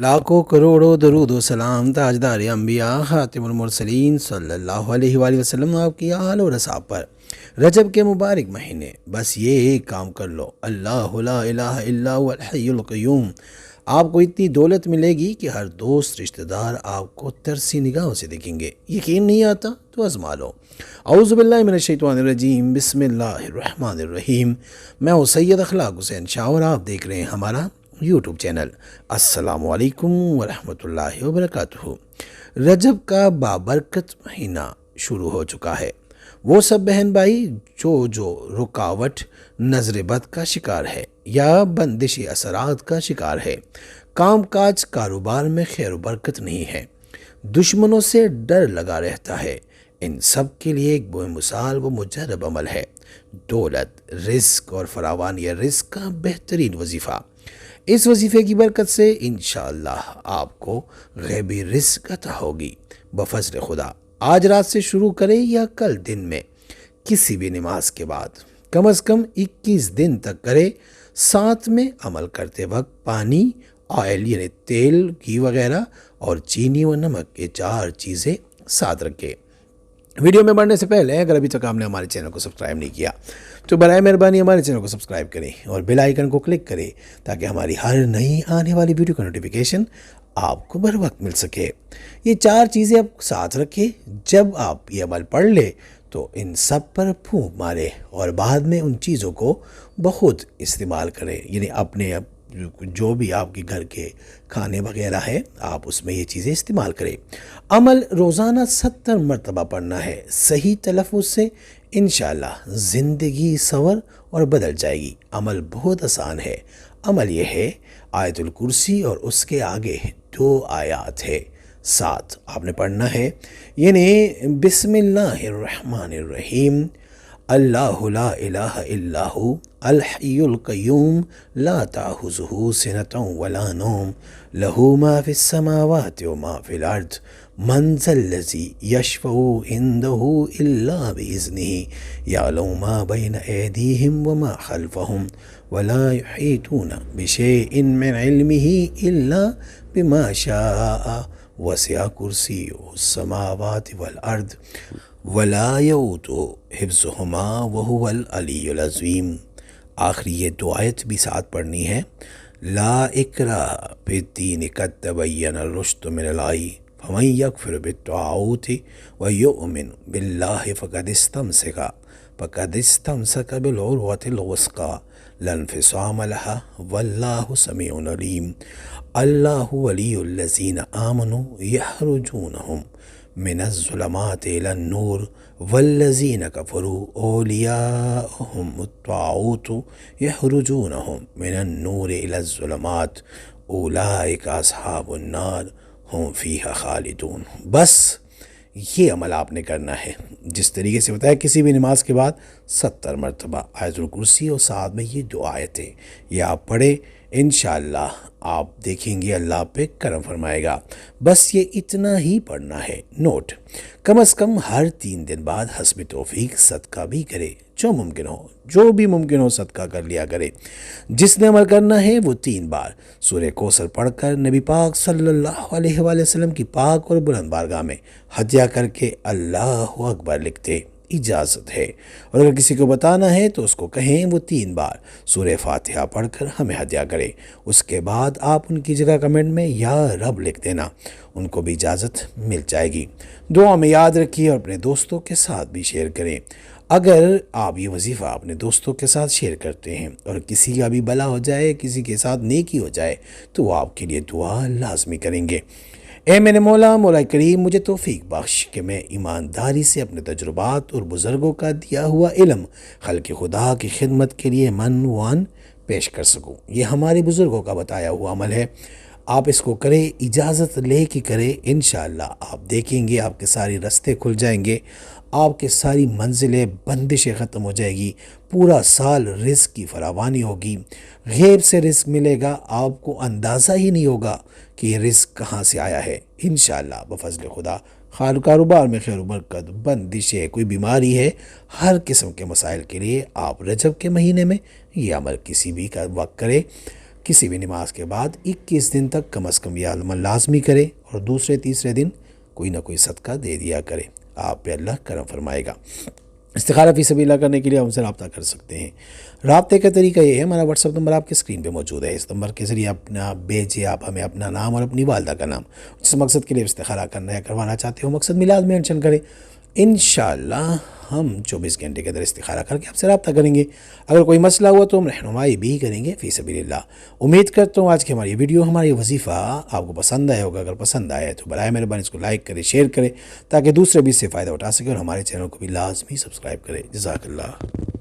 لاکھوں کروڑوں درود و سلام تاجدار انبیاء خاتم المرسلین صلی اللہ علیہ وآلہ وسلم آپ کی آل و رصحاب پر۔ رجب کے مبارک مہینے، بس یہ ایک کام کر لو، اللہ لا الہ الا هو الحی القیوم۔ آپ کو اتنی دولت ملے گی کہ ہر دوست رشتہ دار آپ کو ترسی نگاہوں سے دیکھیں گے۔ یقین نہیں آتا تو آزما لو۔ اعوذ باللہ من الشیطان الرجیم، بسم اللہ الرحمن الرحیم۔ میں ہوں سید اخلاق حسین شاہ اور آپ دیکھ رہے ہیں ہمارا یوٹیوب چینل۔ السلام علیکم ورحمۃ اللہ وبرکاتہ۔ رجب کا بابرکت مہینہ شروع ہو چکا ہے۔ وہ سب بہن بھائی جو رکاوٹ نظر بد کا شکار ہے یا بندشی اثرات کا شکار ہے، کام کاج کاروبار میں خیر و برکت نہیں ہے، دشمنوں سے ڈر لگا رہتا ہے، ان سب کے لیے ایک بے مثال و مجرب عمل ہے، دولت، رزق اور فراوانی رزق کا بہترین وظیفہ۔ اس وظیفے کی برکت سے انشاءاللہ آپ کو غیبی رزق عطا ہوگی بفضل خدا۔ آج رات سے شروع کریں یا کل دن میں کسی بھی نماز کے بعد کم از کم 21 دن تک کرے۔ ساتھ میں عمل کرتے وقت پانی، آئل یعنی تیل، گھی وغیرہ اور چینی و نمک، یہ 4 چیزیں ساتھ رکھیں۔ ویڈیو میں بڑھنے سے پہلے اگر ابھی تک آپ نے ہمارے چینل کو سبسکرائب نہیں کیا تو برائے مہربانی ہمارے چینل کو سبسکرائب کریں اور بیل آئیکن کو کلک کریں تاکہ ہماری ہر نئی آنے والی ویڈیو کا نوٹیفیکیشن آپ کو بر وقت مل سکے۔ یہ 4 چیزیں آپ ساتھ رکھیں۔ جب آپ یہ عمل پڑھ لیں تو ان سب پر پھونک مارے اور بعد میں ان چیزوں کو بخود استعمال کریں، یعنی اپنے جو بھی آپ کے گھر کے کھانے وغیرہ ہے آپ اس میں یہ چیزیں استعمال کریں۔ عمل روزانہ 70 مرتبہ پڑھنا ہے صحیح تلفظ سے، انشاءاللہ زندگی سنور اور بدل جائے گی۔ عمل بہت آسان ہے۔ عمل یہ ہے، آیت الکرسی اور اس کے آگے 2 آیات ہے، ساتھ آپ نے پڑھنا ہے، یعنی بسم اللہ الرحمن الرحیم، اللہ لا الہ الا هو الحی القیوم لا تأخذہ سنۃ ولا نوم لہ ما فی السماوات وما فی الارض من ذا الذی یشفع عندہ الا بإذنہ یعلم ما بین ایدیہم وما خلفہم ولا یحیطون بشیء من علمہ الا بما شاء وسع کرسیہ السماوات والارض ولا یؤوده حفظہما وہو العلی العظیم۔ آخری یہ 2 آیت بھی ساتھ پڑھنی ہے۔ لا اکراہ فی الدین قد تبین الرشد من الغی فمن یکفر بالطاغوت ویؤمن باللہ فقد استمسک بالعروۃ الوثقی لا انفصام لہا واللہ سمیع علیم۔ اللہ ولی الذین آمنوا یخرجونہم من الظلمات الی النور والذین کفروا اولیاؤہم الطاغوت یخرجونہم من النور الی الظلمات اولئک اصحاب النار ہم فیہا خالدون۔ بس یہ عمل آپ نے کرنا ہے جس طریقے سے بتایا، کسی بھی نماز کے بعد 70 مرتبہ آیت الکرسی اور ساتھ میں یہ 2 آیتیں یہ آپ پڑھیں، انشاءاللہ آپ دیکھیں گے اللہ پہ کرم فرمائے گا۔ بس یہ اتنا ہی پڑھنا ہے۔ نوٹ، کم از کم ہر 3 دن بعد حسب توفیق صدقہ بھی کرے، جو بھی ممکن ہو صدقہ کر لیا کرے۔ جس نے عمل کرنا ہے وہ 3 بار سورہ کوثر پڑھ کر نبی پاک صلی اللہ علیہ وآلہ وسلم کی پاک اور بلند بارگاہ میں ہدیہ کر کے اللہ اکبر لکھتے، اجازت ہے۔ اور اگر کسی کو بتانا ہے تو اس کو کہیں وہ 3 بار سورہ فاتحہ پڑھ کر ہمیں ہدیہ کرے۔ اس کے بعد آپ ان کی جگہ کمنٹ میں یا رب لکھ دینا، ان کو بھی اجازت مل جائے گی۔ دعا میں یاد رکھیے اور اپنے دوستوں کے ساتھ بھی شیئر کریں۔ اگر آپ یہ وظیفہ اپنے دوستوں کے ساتھ شیئر کرتے ہیں اور کسی کا بھی بھلا ہو جائے، کسی کے ساتھ نیکی ہو جائے تو وہ آپ کے لیے دعا لازمی کریں گے۔ اے میرے مولا کریم، مجھے توفیق بخش کہ میں ایمانداری سے اپنے تجربات اور بزرگوں کا دیا ہوا علم خلق خدا کی خدمت کے لیے منوان پیش کر سکوں۔ یہ ہمارے بزرگوں کا بتایا ہوا عمل ہے، آپ اس کو کریں، اجازت لے کے کریں، انشاءاللہ آپ دیکھیں گے آپ کے سارے راستے کھل جائیں گے، آپ کے ساری منزلیں بندشیں ختم ہو جائے گی، پورا سال رزق کی فراوانی ہوگی، غیب سے رزق ملے گا، آپ کو اندازہ ہی نہیں ہوگا کہ یہ رزق کہاں سے آیا ہے، انشاءاللہ بفضل خدا۔ کاروبار میں خیر و برکت، بندش ہے، کوئی بیماری ہے، ہر قسم کے مسائل کے لیے آپ رجب کے مہینے میں یہ عمل کسی بھی کا وقت کرے۔ کسی بھی نماز کے بعد 21 دن تک کم از کم یہ عمل لازمی کرے اور دوسرے تیسرے دن کوئی نہ کوئی صدقہ دے دیا کرے، آپ پہ اللہ کرم فرمائے گا۔ استخارہ فی سبیل اللہ کرنے کے لیے ہم سے رابطہ کر سکتے ہیں۔ رابطے کا طریقہ یہ ہے، ہمارا واٹس ایپ نمبر آپ کے اسکرین پہ موجود ہے، اس نمبر کے ذریعے اپنا بھیجیے آپ ہمیں اپنا نام اور اپنی والدہ کا نام، جس مقصد کے لیے استخارہ کرنا یا کروانا چاہتے ہو مقصد میلاد میں مینشن کریں۔ انشاءاللہ ہم 24 گھنٹے کے اندر استخارہ کر کے آپ سے رابطہ کریں گے۔ اگر کوئی مسئلہ ہوا تو ہم رہنمائی بھی کریں گے فی سبیل اللہ۔ امید کرتا ہوں آج کی ہماری ویڈیو، ہماری وظیفہ آپ کو پسند آیا ہوگا۔ اگر پسند آیا تو برائے مہربانی اس کو لائک کریں، شیئر کریں، تاکہ دوسرے بھی اس سے فائدہ اٹھا سکیں، اور ہمارے چینل کو بھی لازمی سبسکرائب کریں۔ جزاک اللہ۔